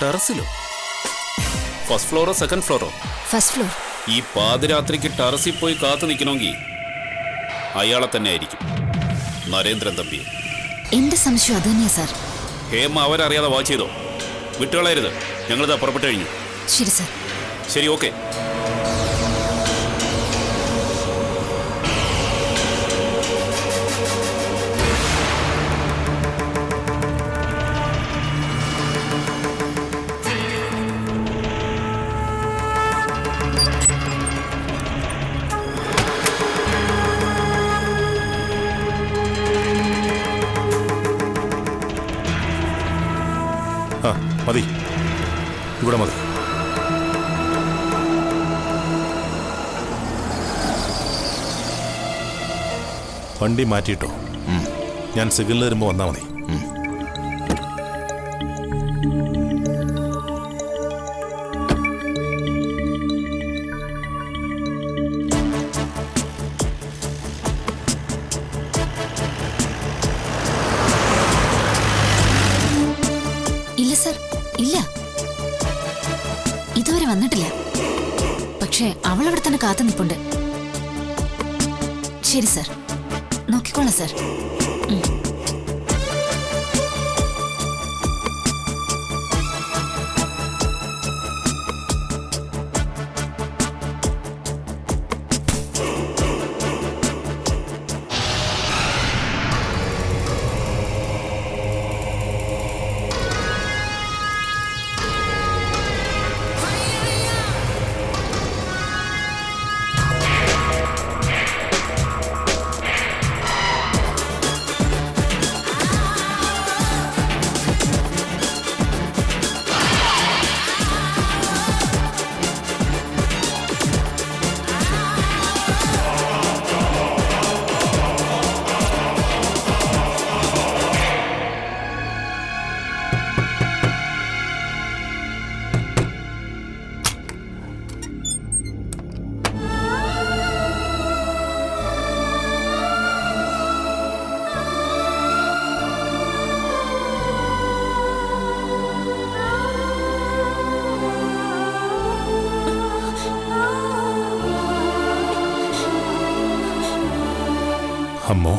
ടെറസിലോ? First ഫ്ലോറോ second ഫ്ലോറോ? First floor. ഈ പാതിരാത്രിക്ക് ടെറസിൽ പോയി കാത്തു നിൽക്കണമെങ്കിൽ അയാളെ തന്നെ ആയിരിക്കും, നരേന്ദ്രൻ തമ്പി. എന്റെ സംശയം അത് തന്നെയാ സാർ. ഹേമ അവരറിയാതെ വാച്ച് ചെയ്തോ? വിട്ടുകളയരുത്. ഞങ്ങളിതാ പുറപ്പെട്ടു കഴിഞ്ഞു. ശരി സാർ. ശരി, ഓക്കെ. മതി, ഇവിടെ മതി. വണ്ടി മാറ്റിയിട്ടോ? ഞാൻ സിഗ്നൽ തരുമ്പോൾ വന്നാൽ മതി. ഇല്ല സാർ, ഇല്ല, ഇതുവരെ വന്നിട്ടില്ല. പക്ഷേ അവൾ അവിടെ തന്നെ കാത്തു നിൽപ്പുണ്ട്. ശരി സാർ, നോക്കിക്കോളാം സാർ. അമ്മോ,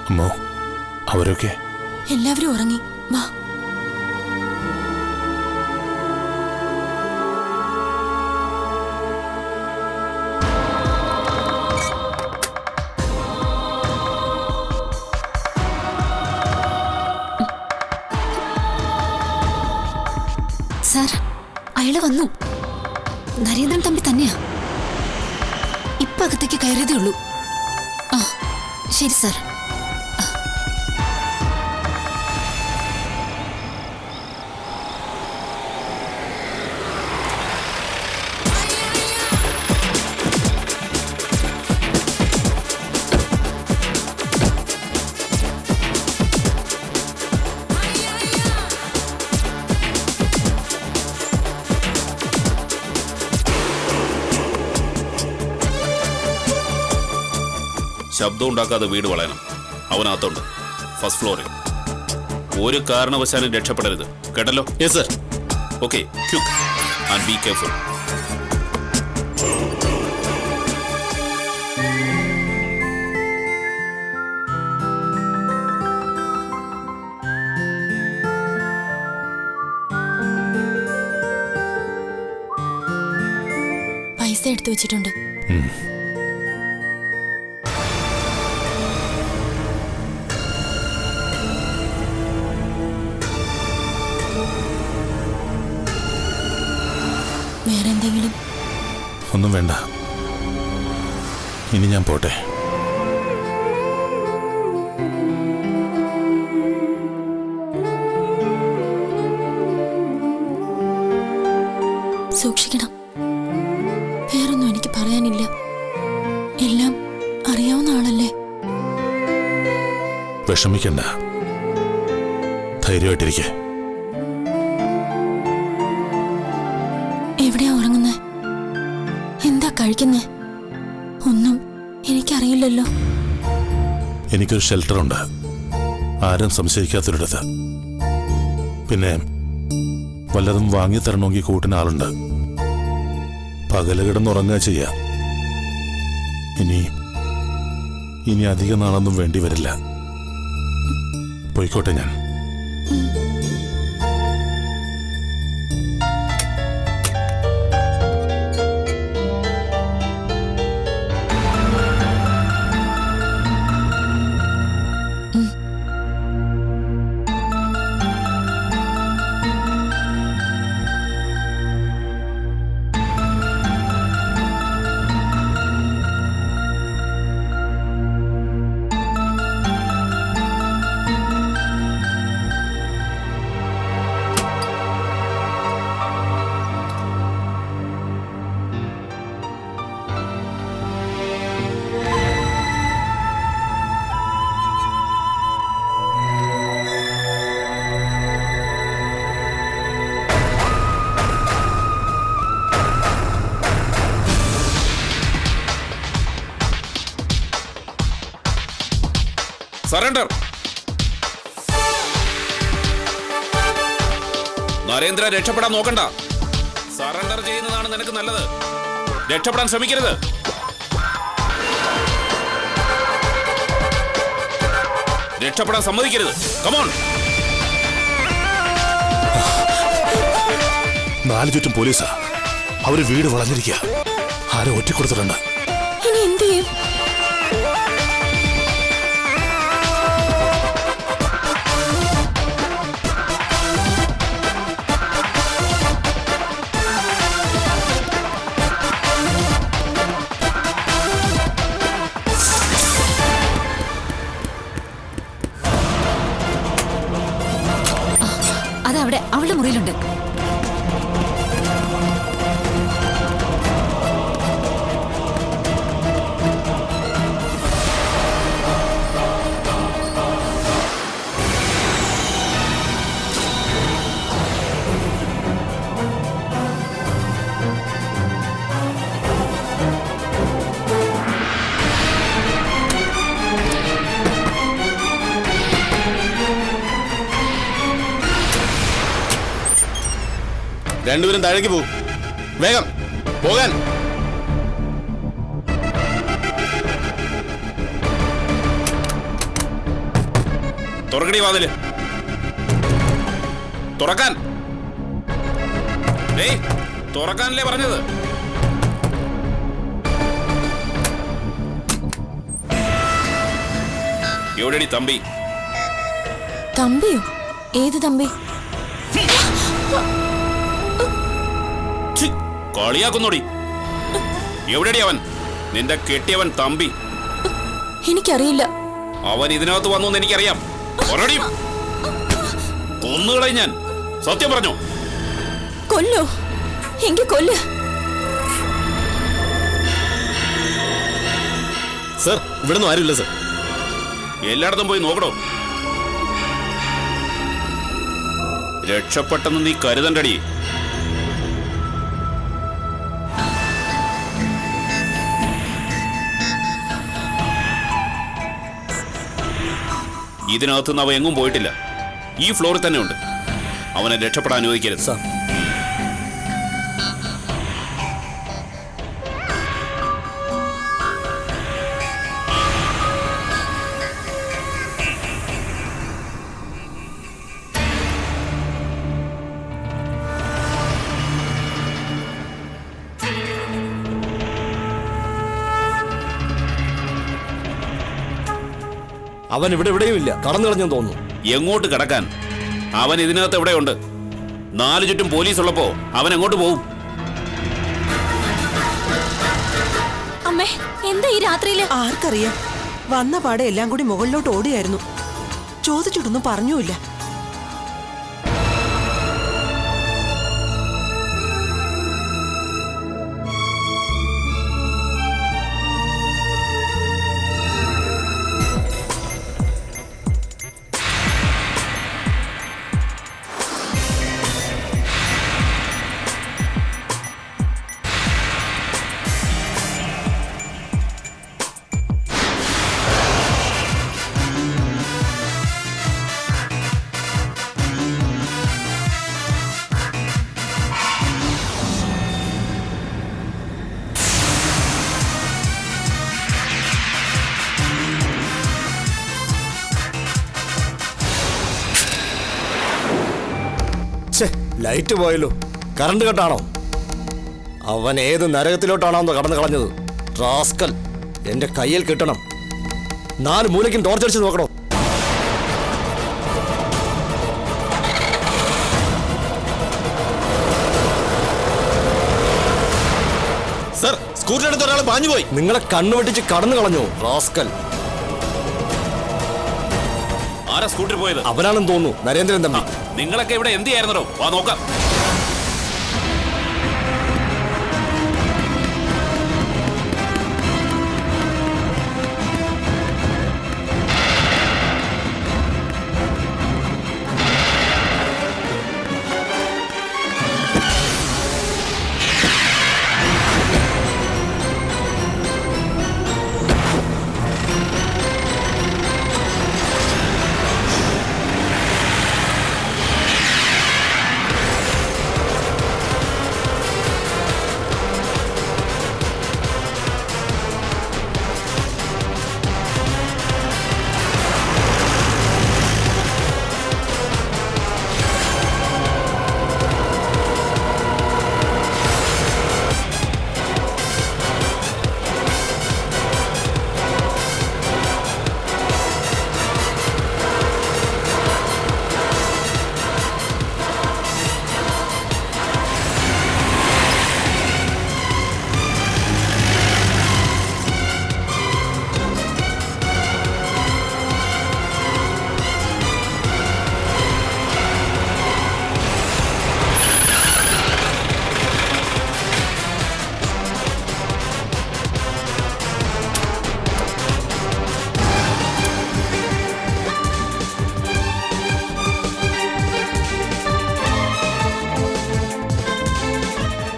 അമ്മോ, അവരൊക്കെ? എല്ലാവരും ഉറങ്ങി. വാ. സാർ, അയാള് വന്നു. നരേന്ദ്രൻ തമ്പി തന്നെയാ. ഇപ്പൊ അകത്തേക്ക് കയറിയതേ ഉള്ളൂ. ആ, ശരി സാർ. ശബ്ദം ഉണ്ടാക്കാതെ വീട് വളയണം. അവനകത്തുണ്ട്, ഫസ്റ്റ് ഫ്ലോറിൽ. ഒരു കാരണവശാലും രക്ഷപ്പെടരുത്, കേട്ടല്ലോ? Yes sir. Okay, quick and be careful. പൈസ എടുത്തു വെച്ചിട്ടുണ്ട്. വേറെ എന്തെങ്കിലും? ഒന്നും വേണ്ട, ഇനി ഞാൻ പോട്ടെ. സൂക്ഷിക്കണം. വേറൊന്നും എനിക്ക് പറയാനില്ല. എല്ലാം അറിയാവുന്ന ആളല്ലേ. വിഷമിക്കണ്ട, ധൈര്യമായിട്ടിരിക്കെ. എവിടെയാ ഉറങ്ങുന്നത്? കഴിക്കുന്നേ? ഒന്നും എനിക്കറിയില്ലല്ലോ. എനിക്കൊരു ഷെൽട്ടറുണ്ട്, ആരും സംശയിക്കാത്തൊരിടത്ത്. പിന്നെ വല്ലതും വാങ്ങിത്തരണമെങ്കിൽ കൂട്ടിന് ആളുണ്ട്. പകല് കിടന്നുറങ്ങുക ചെയ്യാം. ഇനി അധിക നാളൊന്നും വേണ്ടി വരില്ല. പോയിക്കോട്ടെ ഞാൻ. സറണ്ടർ. നരേന്ദ്ര, രക്ഷപ്പെടാൻ നോക്കണ്ട. സറണ്ടർ ചെയ്യുന്നതാണ് നിനക്ക് നല്ലത്. രക്ഷപ്പെടാൻ ശ്രമിക്കരുത്. രക്ഷപ്പെടാൻ സമ്മതിക്കരുത്. കമോൺ. 4 ചുറ്റും പോലീസാ. അവര് വീട് വളഞ്ഞിരിക്കുക. ആരോ ഒറ്റക്കൊടുത്തിട്ടുണ്ട്. ഇനി എന്ത് ചെയ്യും? അതവിടെ അവളുടെ മുറിയിലുണ്ട്. രണ്ടുപേരും താഴേക്ക് പോകും. വേഗം പോകാൻ. തുറക്കടി വാതില്. തുറക്കാൻ. തുറക്കാനല്ലേ പറഞ്ഞത്? എവിടെടി തമ്പി? തമ്പിയോ? ഏത് തമ്പി? കളിയാക്കുന്നോടി. എവിടെടി അവൻ? നിന്റെ കെട്ടിയവൻ തമ്പി. എനിക്കറിയില്ല. അവൻ ഇതിനകത്ത് വന്നു എന്ന് എനിക്കറിയാം. കൊന്നുകളയും ഞാൻ. സത്യം പറഞ്ഞോ? കൊല്ലോ? എങ്കിൽ കൊല്ല്. സർ, ഇവിടുന്ന് ആരുമില്ല സർ. എല്ലായിടത്തും പോയി നോക്കണോ? രക്ഷപ്പെട്ടെന്ന് നീ കരുതണ്ടടി. ഇതിനകത്തുനിന്ന് അവ എങ്ങും പോയിട്ടില്ല. ഈ ഫ്ലോറിൽ തന്നെ ഉണ്ട്. അവനെ രക്ഷപ്പെടാൻ അനുവദിക്കരുത്. സാർ, അവൻ എവിടെയും ഇല്ല. കടന്നു കളഞ്ഞെന്ന് തോന്നുന്നു. എങ്ങോട്ട് കിടക്കാൻ? അവൻ ഇതിനകത്ത് എവിടെയുണ്ട്. 4 ചുറ്റും പോലീസ് ഉള്ളപ്പോ അവൻ എങ്ങോട്ട് പോവും? അമ്മേ, എന്താ ഈ രാത്രിയില്? ആർക്കറിയാം. വന്ന പാടെ എല്ലാം കൂടി മുകളിലോട്ട് ഓടിയായിരുന്നു. ചോദിച്ചിട്ടൊന്നും പറഞ്ഞൂല്ല. ലൈറ്റ് പോയല്ലോ. കറണ്ട് കട്ടാണോ? അവൻ ഏത് നരകത്തിലോട്ടാണോ കടന്നു കളഞ്ഞത്? റാസ്കൽ, എന്റെ കയ്യിൽ കിട്ടണം. 4 മൂലയ്ക്കും ടോർച്ചടിച്ച് നോക്കണോ? സർ, സ്കൂട്ടർ എടുത്ത ഒരാൾ പാഞ്ഞു പോയി. നിങ്ങളെ കണ്ണുവെട്ടിച്ച് കടന്നു കളഞ്ഞു റാസ്കൽ. ആരാ സ്കൂട്ടർ പോയത്? അവനാണെന്ന് തോന്നുന്നു, നരേന്ദ്രൻ തമ്പി. നിങ്ങളൊക്കെ ഇവിടെ എന്ത് ചെയ്യായിരുന്നോ? വാ നോക്കാം.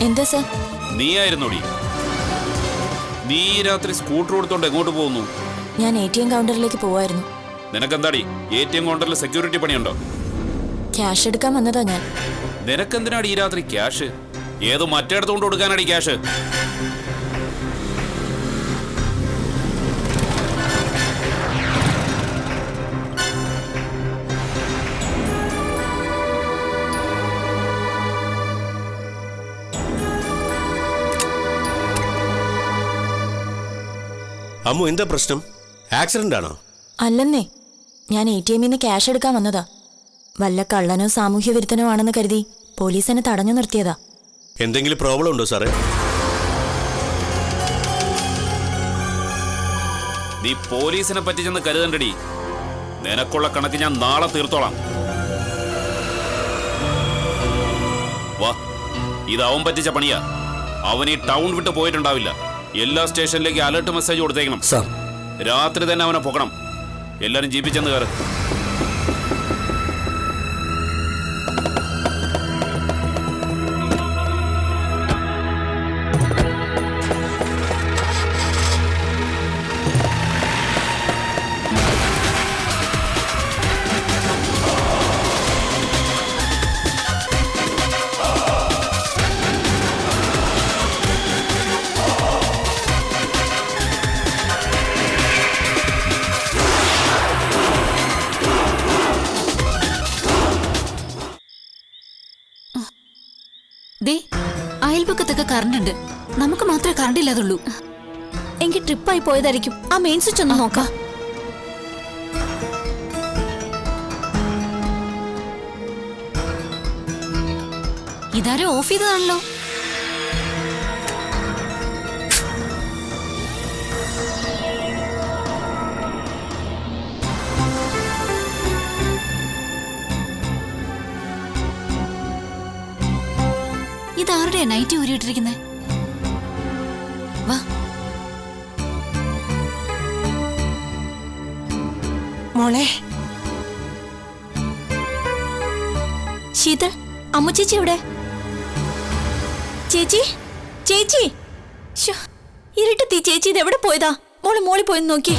എന്താ സർ? നീയായിരുന്നോടി? നീ ഈ രാത്രി സ്കൂട്ടർ എടുത്തോണ്ട് എങ്ങോട്ട് പോകുന്നു? ഞാൻ ATM കൗണ്ടറിലേക്ക് പോവായിരുന്നു. നിനക്കെന്താടി ATM കൗണ്ടറിൽ സെക്യൂരിറ്റി പണിയുണ്ടോ? ക്യാഷ് എടുക്കാൻ വന്നതാ ഞാൻ. നിനക്കെന്തിനാടി ഈ രാത്രി ക്യാഷ്? ഏതോ മറ്റേടത്തോണ്ട് കൊടുക്കാനാടി ക്യാഷ്? അമ്മു, എന്താ പ്രശ്നം? ആക്സിഡന്റ് ആണോ? അല്ലെന്നേ, ഞാൻ ATMന്ന് ക്യാഷ് എടുക്കാൻ വന്നതാ. വല്ല കള്ളനോ സാമൂഹ്യ വിരുദ്ധനോ ആണെന്ന് കരുതി പോലീസ് എന്നെ തടഞ്ഞു നിർത്തിയതാ. എന്തെങ്കിലും പ്രോബ്ലം ഉണ്ടോ സാറേ? നീ പോലീസിനെ പറ്റി ചെന്ന് കരുതണ്ടടി. നിനക്കുള്ള കണക്ക് ഞാൻ നാളെ തീർത്തോളാം. വാ, ഇത് അവൻ പറ്റിച്ച പണിയാ. അവൻ ഈ ടൗൺ വിട്ട് പോയിട്ടുണ്ടാവില്ല. എല്ലാ സ്റ്റേഷനിലേക്ക് അലർട്ട് മെസ്സേജ് കൊടുത്തേക്കണം. സാർ, രാത്രി തന്നെ അവനെ പൊക്കണം. എല്ലാരും ജീപ്പിച്ചെന്ന് കയറ്. ദേ, അയൽപക്കത്തൊക്കെ കറണ്ട് ഉണ്ട്. നമുക്ക് മാത്രമേ കറണ്ട് ഇല്ലാതുള്ളൂ. എങ്കിൽ ട്രിപ്പായി പോയതായിരിക്കും. ആ മെയിൻ സ്വിച്ച് ഒന്ന് നോക്കാം. ഇതാരോ ഓഫ് ചെയ്തതാണല്ലോ. ഇതാരുടെയാ നൈറ്റ് ഊരിയിട്ടിരിക്കുന്നേ? വാ. മോളെ, ശീതൾ, അമ്മു ചേച്ചി എവിടെ? ചേച്ചി, ചേച്ചി, ഇരുട്ടത്തി ചേച്ചി ഇത് എവിടെ പോയതാ? മോളി പോയി നോക്കി.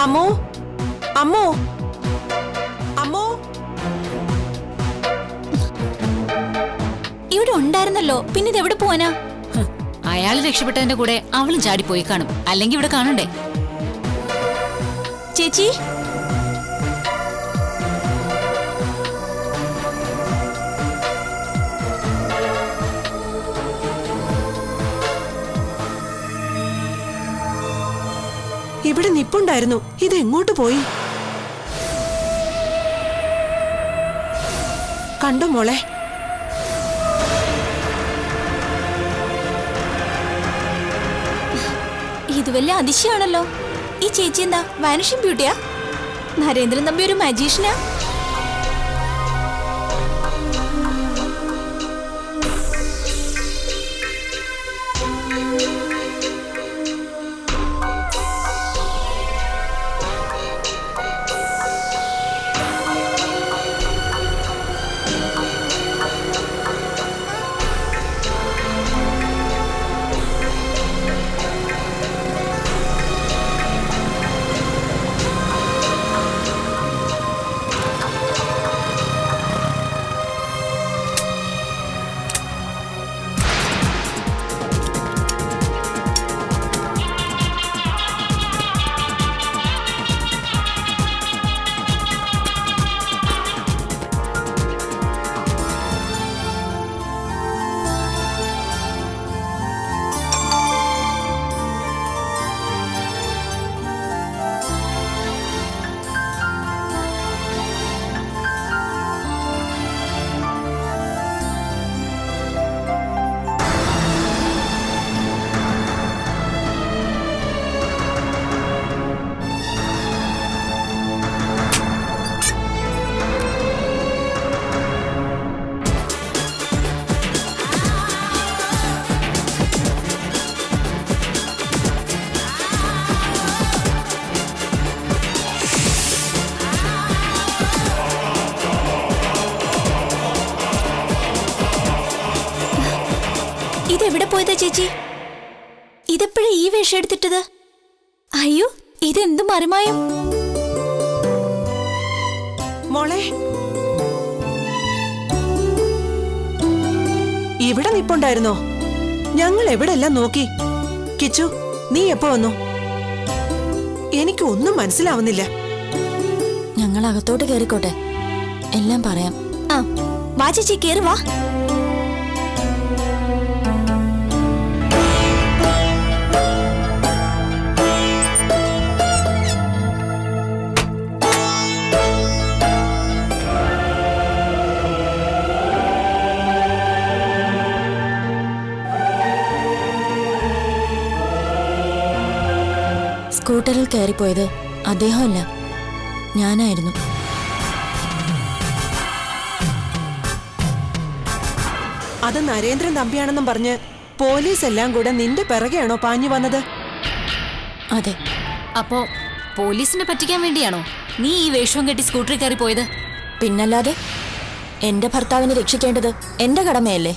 അമ്മോ, അമ്മോ, അമ്മോ. ഇവിടെ ഉണ്ടായിരുന്നല്ലോ, പിന്നെ ഇത് എവിടെ പോവാനാ? അയാള് രക്ഷപ്പെട്ടതിന്റെ കൂടെ അവളും ചാടിപ്പോയി കാണും. അല്ലെങ്കിൽ ഇവിടെ കാണണ്ടേ? ചേച്ചി, ഇവിടെ നിപ്പുണ്ടായിരുന്നു. ഇത് എങ്ങോട്ട് പോയി? കണ്ടോ മോളെ? ഇത് വലിയ അതിശയാണല്ലോ. ഈ ചേച്ചി എന്താ വാനിഷിംഗ് ബ്യൂട്ടിയാ? നരേന്ദ്രൻ തമ്പി ഒരു മജീഷ്യനാ? ഇതെവിടെ പോയതാ ചേച്ചി? ഇതെപ്പോഴാ ഈ വേഷം എടുത്തിട്ടത്? അയ്യോ, ഇതെന്ത് മറിമായും. മോളെ, ഇവിടെ നിപ്പുണ്ടായിരുന്നോ? ഞങ്ങൾ എവിടെല്ലാം നോക്കി. കിച്ചു, നീ എപ്പോ വന്നു? എനിക്ക് ഒന്നും മനസ്സിലാവുന്നില്ല. ഞങ്ങൾ അകത്തോട്ട് കയറിക്കോട്ടെ, എല്ലാം പറയാം. ആ, വാ ചേച്ചി, കേറി വാ. സ്കൂട്ടറിൽ കയറിപ്പോയത് അദ്ദേഹമല്ല, ഞാനായിരുന്നു. അത് നരേന്ദ്രൻ തമ്പിയാണെന്നും പറഞ്ഞ് പോലീസ് എല്ലാം കൂടെ നിന്റെ പിറകെയാണോ പാഞ്ഞു വന്നത്? അതെ. അപ്പോ പോലീസിനെ പറ്റിക്കാൻ വേണ്ടിയാണോ നീ ഈ വേഷവും കെട്ടി സ്കൂട്ടറിൽ കയറി പോയത്? പിന്നല്ലാതെ, എന്റെ ഭർത്താവിനെ രക്ഷിക്കേണ്ടത് എന്റെ കടമയല്ലേ?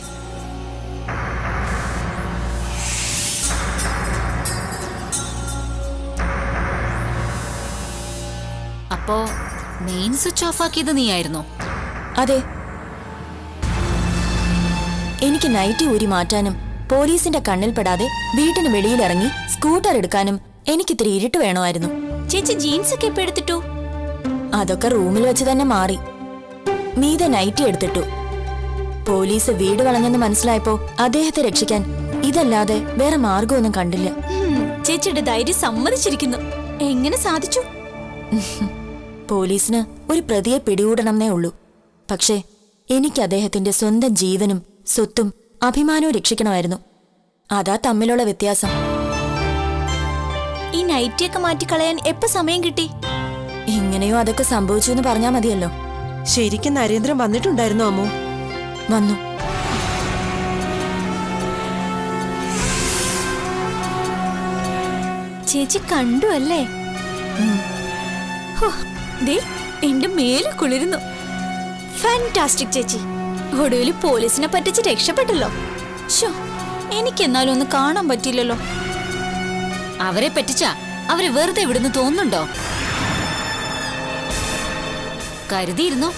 അപ്പോ മെയിൻ സ്വിച്ച് ഓഫ് ആക്കിയത് നീയായിരുന്നോ? അതെ. എനിക്ക് നൈറ്റി ഊരി മാറ്റാനും പോലീസിന്റെ കണ്ണിൽപ്പെടാതെ വീട്ടിന് വെളിയിലിറങ്ങി സ്കൂട്ടർ എടുക്കാനും എനിക്കിത്തിരി ഇരുട്ട് വേണമായിരുന്നു. ചേച്ചി ജീൻസ് ഒക്കെ എപ്പോ എടുത്തിട്ടു? അതൊക്കെ റൂമിൽ വെച്ച് തന്നെ മാറി. മീതെ നൈറ്റി എടുത്തിട്ടു. പോലീസ് വീട് വളഞ്ഞെന്ന് മനസ്സിലായപ്പോ അദ്ദേഹത്തെ രക്ഷിക്കാൻ ഇതല്ലാതെ വേറെ മാർഗമൊന്നും കണ്ടില്ല. ചേച്ചിയുടെ ധൈര്യം സമ്മതിച്ചിരിക്കുന്നു. എങ്ങനെ സാധിച്ചു? പോലീസിന് ഒരു പ്രതിയെ പിടികൂടണമെന്നേ ഉള്ളൂ. പക്ഷേ എനിക്ക് അദ്ദേഹത്തിന്റെ സ്വന്തം ജീവനും സ്വത്തും അഭിമാനവും രക്ഷിക്കണമായിരുന്നു. അതാ തമ്മിലുള്ള വ്യത്യാസം. ഈ നൈറ്റിയൊക്കെ മാറ്റിക്കളയാൻ എപ്പോ സമയം കിട്ടി? എങ്ങനെയോ അതൊക്കെ സംഭവിച്ചു എന്ന് പറഞ്ഞാ മതിയല്ലോ. ശരിക്കും നരേന്ദ്രൻ വന്നിട്ടുണ്ടായിരുന്നോ അമ്മോ? വന്നു. ചേച്ചി കണ്ടു അല്ലേ? ദേ, എന്റെ മേല് കുളിരുന്നു. ഫാന്റാസ്റ്റിക് ചേച്ചി. ഒടുവിൽ പോലീസിനെ പറ്റിച്ച് രക്ഷപ്പെട്ടല്ലോ. ശോ, എനിക്കെന്നാലും ഒന്ന് കാണാൻ പറ്റില്ലല്ലോ. അവരെ പറ്റിച്ചാ അവരെ വെറുതെ വിടുന്നു തോന്നുന്നുണ്ടോ? കരുതിയിരുന്നോ?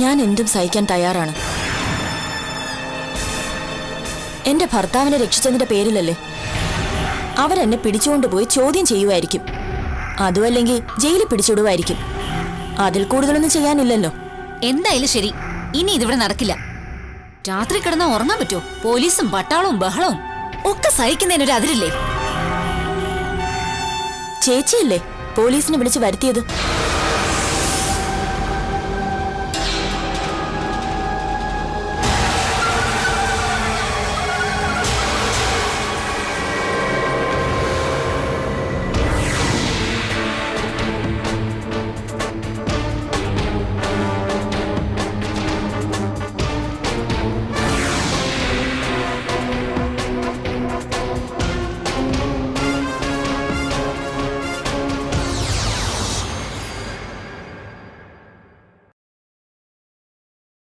ഞാൻ എന്തും സഹിക്കാൻ തയ്യാറാണ്. എന്റെ ഭർത്താവിനെ രക്ഷിച്ചതിന്റെ പേരിലല്ലേ. അവരെന്നെ പിടിച്ചുകൊണ്ടുപോയി ചോദ്യം ചെയ്യുമായിരിക്കും. അതുമല്ലെങ്കിൽ ജയിലിൽ പിടിച്ചിടുമായിരിക്കും. അതിൽ കൂടുതലൊന്നും ചെയ്യാനില്ലല്ലോ. എന്തായാലും ശരി, ഇനി ഇതിവിടെ നടക്കില്ല. രാത്രി കിടന്നാ ഉറങ്ങാൻ പറ്റുമോ? പോലീസും പട്ടാളവും ബഹളവും ഒക്കെ സഹിക്കുന്നതിനൊരു അതിരില്ലേ? ചേച്ചിയല്ലേ പോലീസിനെ വിളിച്ച് വരുത്തിയത്?